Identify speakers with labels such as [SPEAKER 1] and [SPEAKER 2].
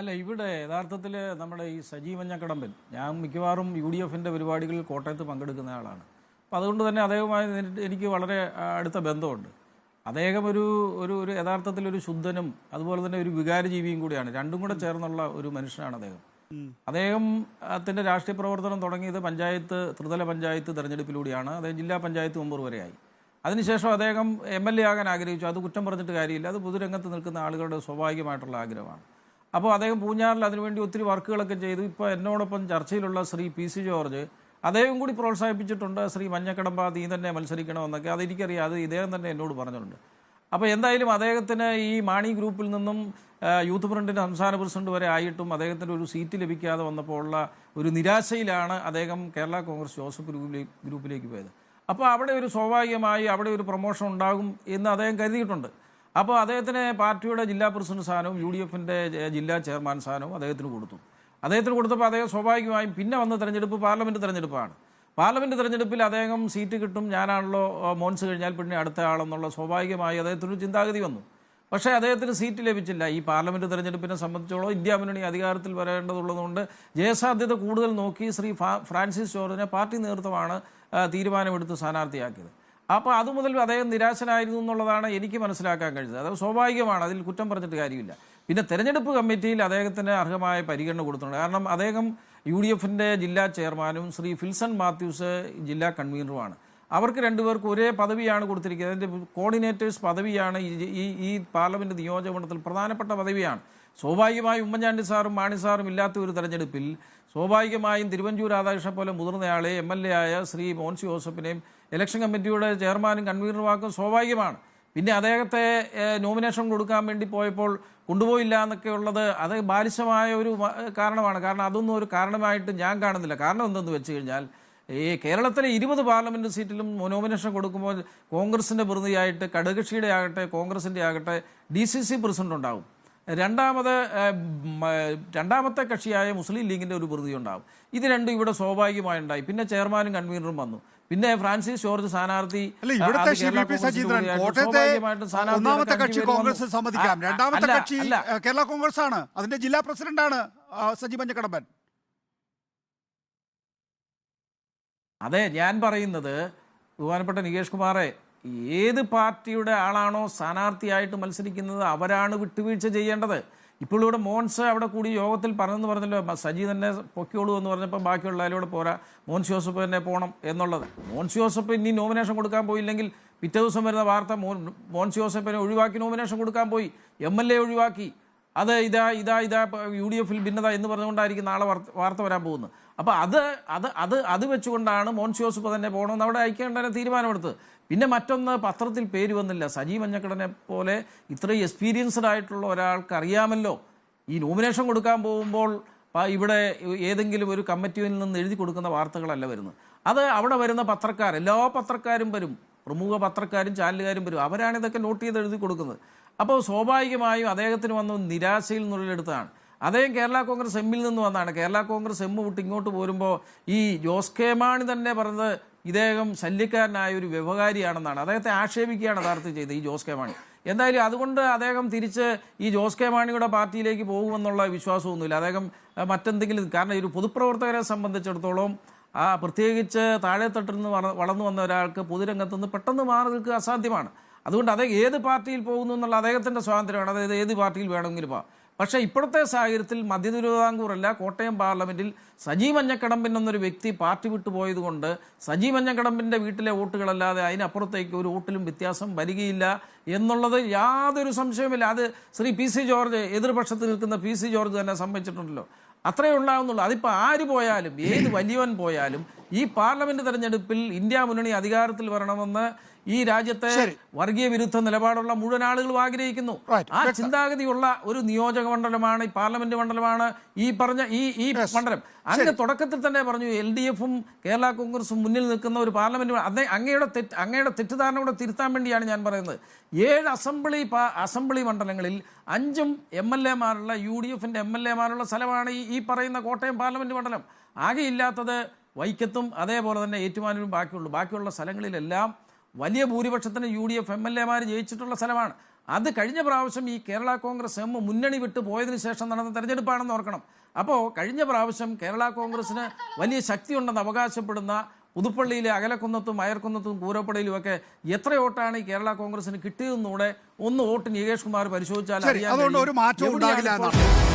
[SPEAKER 1] അല്ല, ഇവിടെ യഥാർത്ഥത്തിൽ നമ്മുടെ ഈ സജി മഞ്ഞക്കടമ്പൻ, ഞാൻ മിക്കവാറും UDFന്റെ പരിപാടികളിൽ കോട്ടയത്ത് പങ്കെടുക്കുന്ന ആളാണ്. അപ്പോൾ അതുകൊണ്ട് തന്നെ അദ്ദേഹവുമായി എനിക്ക് വളരെ അടുത്ത ബന്ധമുണ്ട്. അദ്ദേഹം ഒരു ഒരു ഒരു യഥാർത്ഥത്തിൽ ഒരു ശുദ്ധനും അതുപോലെ തന്നെ ഒരു വികാരജീവിയും കൂടിയാണ്. രണ്ടും കൂടെ ചേർന്നുള്ള ഒരു മനുഷ്യനാണ് അദ്ദേഹം. അദ്ദേഹത്തിൻ്റെ രാഷ്ട്രീയ പ്രവർത്തനം തുടങ്ങിയത് ത്രിതല പഞ്ചായത്ത് തെരഞ്ഞെടുപ്പിലൂടെയാണ്. അദ്ദേഹം ജില്ലാ പഞ്ചായത്ത് മെമ്പർ വരെയായി. അതിനുശേഷം അദ്ദേഹം MLA ആകാൻ ആഗ്രഹിച്ചു. അത് കുറ്റം പറഞ്ഞിട്ട് കാര്യമില്ല, അത് പൊതുരംഗത്ത് നിൽക്കുന്ന ആളുകളുടെ സ്വാഭാവികമായിട്ടുള്ള ആഗ്രഹമാണ്. അപ്പോൾ അദ്ദേഹം പൂഞ്ഞാറിൽ അതിനുവേണ്ടി ഒത്തിരി വർക്കുകളൊക്കെ ചെയ്തു. ഇപ്പോൾ എന്നോടൊപ്പം ചർച്ചയിലുള്ള ശ്രീ PC ജോർജ് അദ്ദേഹം കൂടി പ്രോത്സാഹിപ്പിച്ചിട്ടുണ്ട്, ശ്രീ മഞ്ഞക്കടമ്പ നീ തന്നെ മത്സരിക്കണമെന്നൊക്കെ. അതെനിക്കറിയാം, അത് ഇദ്ദേഹം തന്നെ എന്നോട് പറഞ്ഞിട്ടുണ്ട്. അപ്പോൾ എന്തായാലും അദ്ദേഹത്തിന് ഈ മാണി ഗ്രൂപ്പിൽ നിന്നും യൂത്ത് ഫ്രണ്ടിൻ്റെ സംസ്ഥാന പ്രസിഡന്റ് വരെ ആയിട്ടും അദ്ദേഹത്തിന് ഒരു സീറ്റ് ലഭിക്കാതെ വന്നപ്പോൾ ഉള്ള ഒരു നിരാശയിലാണ് അദ്ദേഹം കേരള കോൺഗ്രസ് ജോസഫ് ഗ്രൂപ്പിലേക്ക് പോയത്. അപ്പോൾ അവിടെ ഒരു സ്വാഭാവികമായി അവിടെ ഒരു പ്രൊമോഷൻ ഉണ്ടാകും എന്ന് അദ്ദേഹം കരുതിയിട്ടുണ്ട്. അപ്പോൾ അദ്ദേഹത്തിന് പാർട്ടിയുടെ ജില്ലാ പ്രസിഡന്റ് സ്ഥാനവും UDFന്റെ ജില്ലാ ചെയർമാൻ സ്ഥാനവും അദ്ദേഹത്തിന് കൊടുത്തു. അദ്ദേഹത്തിന് കൊടുത്തപ്പോൾ അദ്ദേഹം സ്വാഭാവികമായും പിന്നെ വന്ന തെരഞ്ഞെടുപ്പ് പാർലമെൻറ്റ് തെരഞ്ഞെടുപ്പാണ്. പാർലമെൻറ്റ് തെരഞ്ഞെടുപ്പിൽ അദ്ദേഹം സീറ്റ് കിട്ടും, ഞാനാണല്ലോ മോൻസ് കഴിഞ്ഞാൽ പിന്നെ അടുത്ത ആളെന്നുള്ള സ്വാഭാവികമായി അദ്ദേഹത്തിനൊരു ചിന്താഗതി വന്നു. പക്ഷേ അദ്ദേഹത്തിന് സീറ്റ് ലഭിച്ചില്ല. ഈ പാർലമെൻറ്റ് തെരഞ്ഞെടുപ്പിനെ സംബന്ധിച്ചോളം ഇന്ത്യ മുന്നണി അധികാരത്തിൽ വരേണ്ടതുള്ളതുകൊണ്ട് ജയസാധ്യത കൂടുതൽ നോക്കി ശ്രീ ഫ്രാൻസിസ് ജോർജിനെ പാർട്ടി നേതൃത്വമാണ് തീരുമാനമെടുത്ത് സ്ഥാനാർത്ഥിയാക്കിയത്. അപ്പോൾ അതുമുതൽ അദ്ദേഹം നിരാശനായിരുന്നു എന്നുള്ളതാണ് എനിക്ക് മനസ്സിലാക്കാൻ കഴിഞ്ഞത്. അത് സ്വാഭാവികമാണ്, അതിൽ കുറ്റം പറഞ്ഞിട്ട് കാര്യമില്ല. പിന്നെ തെരഞ്ഞെടുപ്പ് കമ്മിറ്റിയിൽ അദ്ദേഹത്തിന് അർഹമായ പരിഗണന കൊടുത്തിട്ടുണ്ട്. കാരണം അദ്ദേഹം UDFന്റെ ജില്ലാ ചെയർമാനും ശ്രീ ഫിൽസൺ മാത്യൂസ് ജില്ലാ കൺവീനറുമാണ്. അവർക്ക് രണ്ടുപേർക്കും ഒരേ പദവിയാണ് കൊടുത്തിരിക്കുന്നത്. അതിൻ്റെ കോർഡിനേറ്റേഴ്സ് പദവിയാണ് ഈ പാർലമെൻറ്റ് നിയോജകമണ്ഡലത്തിൽ പ്രധാനപ്പെട്ട പദവിയാണ്. സ്വാഭാവികമായും ഉമ്മൻചാണ്ടി സാറും മാണി സാറും ഇല്ലാത്ത ഒരു തെരഞ്ഞെടുപ്പിൽ സ്വാഭാവികമായും തിരുവഞ്ചൂർ രാധാകൃഷ്ണൻ പോലെ മുതിർന്നയാളെ MLA ആയ ശ്രീ മോൻസ് ജോസഫിനെയും ഇലക്ഷൻ കമ്മിറ്റിയുടെ ചെയർമാനും കൺവീനറുമാക്കും സ്വാഭാവികമാണ്. പിന്നെ അദ്ദേഹത്തെ നോമിനേഷൻ കൊടുക്കാൻ വേണ്ടി പോയപ്പോൾ കൊണ്ടുപോയില്ല എന്നൊക്കെ ഉള്ളത് അത് ബാലിശമായ ഒരു കാരണമാണ്. കാരണം അതൊന്നും ഒരു കാരണമായിട്ട് ഞാൻ കാണുന്നില്ല. കാരണം എന്തെന്ന് വെച്ച് കഴിഞ്ഞാൽ ഈ കേരളത്തിലെ 20 പാർലമെൻറ്റ് സീറ്റിലും നോമിനേഷൻ കൊടുക്കുമ്പോൾ കോൺഗ്രസിൻ്റെ പ്രതിനിധിയായിട്ട് ഘടകകക്ഷിയുടെ ആകട്ടെ കോൺഗ്രസിൻ്റെ ആകട്ടെ DCC പ്രസിഡന്റ് ഉണ്ടാകും. രണ്ടാമത്തെ കക്ഷിയായ മുസ്ലിം ലീഗിൻ്റെ ഒരു പ്രതിനിധി ഉണ്ടാകും. ഇത് രണ്ടും ഇവിടെ സ്വാഭാവികമായി ഉണ്ടായി. പിന്നെ ചെയർമാനും കൺവീനറും വന്നു. പിന്നെ ഫ്രാൻസിസ് ജോർജ് സ്ഥാനാർത്ഥി.
[SPEAKER 2] ഒന്നാമത്തെ കക്ഷി കോൺഗ്രസ് സമ്മതിക്കാം, രണ്ടാമത്തെ കക്ഷി കേരള കോൺഗ്രസ് ആണ്. അതിന്റെ ജില്ലാ പ്രസിഡന്റാണ് സജി മഞ്ഞക്കടമ്പൻ.
[SPEAKER 1] അതെ, ഞാൻ പറയുന്നത് ബഹുമാനപ്പെട്ട നികേഷ് കുമാറെ, ഏത് പാർട്ടിയുടെ ആളാണോ സ്ഥാനാർത്ഥിയായിട്ട് മത്സരിക്കുന്നത് അവരാണ് വിട്ടുവീഴ്ച ചെയ്യേണ്ടത്. ഇപ്പോൾ ഇവിടെ മോൻസ് അവിടെ കൂടി യോഗത്തിൽ പറഞ്ഞല്ലോ, സജി തന്നെ പൊക്കിയോളൂ എന്ന് പറഞ്ഞപ്പോൾ ബാക്കിയുള്ള അതിലൂടെ പോരാ, മോൻസ് ജോസഫ് തന്നെ പോകണം എന്നുള്ളത്. മോൻസ് ജോസഫ് ഇനി നോമിനേഷൻ കൊടുക്കാൻ പോയില്ലെങ്കിൽ പിറ്റേ ദിവസം വരുന്ന വാർത്ത മോൻസ് ജോസഫിനെ ഒഴിവാക്കി നോമിനേഷൻ കൊടുക്കാൻ പോയി, MLA ഒഴിവാക്കി, അത് ഇതാ UDFൽ ഭിന്നത എന്ന് പറഞ്ഞുകൊണ്ടായിരിക്കും നാളെ വാർത്ത വരാൻ പോകുന്നത്. അപ്പോൾ അത് വെച്ചുകൊണ്ടാണ് മോൻസ് ജോസഫ് തന്നെ പോകണമെന്ന് അവിടെ അയക്കേണ്ട തീരുമാനമെടുത്തത്. പിന്നെ മറ്റൊന്ന്, പത്രത്തിൽ പേര് വന്നില്ല. സജി മഞ്ഞക്കടനെ പോലെ ഇത്രയും എക്സ്പീരിയൻസ്ഡ് ആയിട്ടുള്ള ഒരാൾക്ക് അറിയാമല്ലോ, ഈ നോമിനേഷൻ കൊടുക്കാൻ പോകുമ്പോൾ ഇവിടെ ഏതെങ്കിലും ഒരു കമ്മിറ്റിയിൽ നിന്ന് എഴുതി കൊടുക്കുന്ന വാർത്തകളല്ല വരുന്നത്. അത് അവിടെ വരുന്ന പത്രക്കാർ, എല്ലാ പത്രക്കാരും വരും, പ്രമുഖ പത്രക്കാരും ചാനലുകാരും വരും, അവരാണ് ഇതൊക്കെ നോട്ട് ചെയ്ത് എഴുതി കൊടുക്കുന്നത്. അപ്പോൾ സ്വാഭാവികമായും അദ്ദേഹത്തിന് വന്ന നിരാശയിൽ നിന്നുള്ളെടുത്താണ്. അദ്ദേഹം കേരള കോൺഗ്രസ് എമ്മിൽ നിന്ന് വന്നാണ്. കേരള കോൺഗ്രസ് എം വിട്ട് ഇങ്ങോട്ട് പോരുമ്പോൾ ഈ ജോസ് കെ മാണി തന്നെ പറഞ്ഞത് ഇദ്ദേഹം ശല്യക്കാരനായ ഒരു വ്യവഹാരിയാണെന്നാണ്. അദ്ദേഹത്തെ ആക്ഷേപിക്കുകയാണ് യഥാർത്ഥം ചെയ്തത് ഈ ജോസ് കെ മാണി. എന്തായാലും അതുകൊണ്ട് അദ്ദേഹം തിരിച്ച് ഈ ജോസ് കെ മാണിയുടെ പാർട്ടിയിലേക്ക് പോകുമെന്നുള്ള വിശ്വാസമൊന്നുമില്ല. അദ്ദേഹം മറ്റെന്തെങ്കിലും, കാരണം ഒരു പൊതുപ്രവർത്തകരെ സംബന്ധിച്ചിടത്തോളം പ്രത്യേകിച്ച് താഴെത്തട്ടിൽ നിന്ന് വളർന്നു വന്ന ഒരാൾക്ക് പൊതുരംഗത്തുനിന്ന് പെട്ടെന്ന് മാറി നിൽക്കുക അസാധ്യമാണ്. അതുകൊണ്ട് അദ്ദേഹം ഏത് പാർട്ടിയിൽ പോകുന്നു എന്നുള്ള അദ്ദേഹത്തിൻ്റെ സ്വാതന്ത്ര്യമാണ്, അതായത് ഏത് പാർട്ടിയിൽ വേണമെങ്കിലും പോകാം. പക്ഷേ ഇപ്പോഴത്തെ സാഹചര്യത്തിൽ മധ്യ തിരുവിതാംകൂറല്ല, കോട്ടയം പാർലമെൻറ്റിൽ സജി മഞ്ഞക്കടമ്പൻ എന്നൊരു വ്യക്തി പാർട്ടി വിട്ടു പോയതുകൊണ്ട് സജി മഞ്ഞക്കടമ്പിൻ്റെ വീട്ടിലെ വോട്ടുകളല്ലാതെ അതിനപ്പുറത്തേക്ക് ഒരു വോട്ടിലും വ്യത്യാസം വരികയില്ല എന്നുള്ളത് യാതൊരു സംശയവുമില്ല. അത് ശ്രീ PC ജോർജ്, എതിർപക്ഷത്ത് നിൽക്കുന്ന PC ജോർജ് തന്നെ സമ്മതിച്ചിട്ടുണ്ടല്ലോ. അത്രയേ ഉണ്ടാവുന്നുള്ളൂ. അതിപ്പോൾ ആര് പോയാലും, ഏത് വലിയവൻ പോയാലും ഈ പാർലമെൻറ്റ് തെരഞ്ഞെടുപ്പിൽ ഇന്ത്യ മുന്നണി അധികാരത്തിൽ വരണമെന്ന് ഈ രാജ്യത്തെ വർഗീയ വിരുദ്ധ നിലപാടുള്ള മുഴുവൻ ആളുകളും ആഗ്രഹിക്കുന്നു. ആ ചിന്താഗതിയുള്ള ഒരു നിയോജക മണ്ഡലമാണ്, ഈ പാർലമെന്റ് മണ്ഡലമാണ് ഈ പറഞ്ഞ ഈ മണ്ഡലം. അങ്ങനെ തുടക്കത്തിൽ തന്നെ പറഞ്ഞു LDFും കേരള കോൺഗ്രസും മുന്നിൽ നിൽക്കുന്ന ഒരു പാർലമെന്റ്. അങ്ങയുടെ തെറ്റിദ്ധാരണ കൂടെ തിരുത്താൻ വേണ്ടിയാണ് ഞാൻ പറയുന്നത്. 7 അസംബ്ലി മണ്ഡലങ്ങളിൽ 5 MLAമാരുള്ള UDFന്റെ MLAമാരുള്ള സ്ഥലമാണ് ഈ പറയുന്ന കോട്ടയം പാർലമെന്റ് മണ്ഡലം. ആകെ ഇല്ലാത്തത് വൈക്കത്തും അതേപോലെ തന്നെ ഏറ്റുമാനൂരും ബാക്കിയുള്ള സ്ഥലങ്ങളിലെല്ലാം വലിയ ഭൂരിപക്ഷത്തിന് UDF MLAമാർ ജയിച്ചിട്ടുള്ള സ്ഥലമാണ്. അത് കഴിഞ്ഞ പ്രാവശ്യം ഈ കേരള കോൺഗ്രസ് എം മുന്നണി വിട്ടു പോയതിനു ശേഷം നടന്ന തെരഞ്ഞെടുപ്പാണെന്ന് ഓർക്കണം. അപ്പോൾ കഴിഞ്ഞ പ്രാവശ്യം കേരള കോൺഗ്രസിന് വലിയ ശക്തിയുണ്ടെന്ന് അവകാശപ്പെടുന്ന പുതുപ്പള്ളിയിലെ അകലക്കുന്നത്തും അയർക്കുന്നത്തും കൂരപ്പടയിലും ഒക്കെ എത്ര വോട്ടാണ് ഈ കേരള കോൺഗ്രസിന് കിട്ടിയതെന്നൂടെ ഒന്ന് വോട്ട് നികേഷ് കുമാർ പരിശോധിച്ചാൽ
[SPEAKER 2] അതുകൊണ്ട് ഒരു മാറ്റവും ഉണ്ടാകില്ല എന്നാണ്.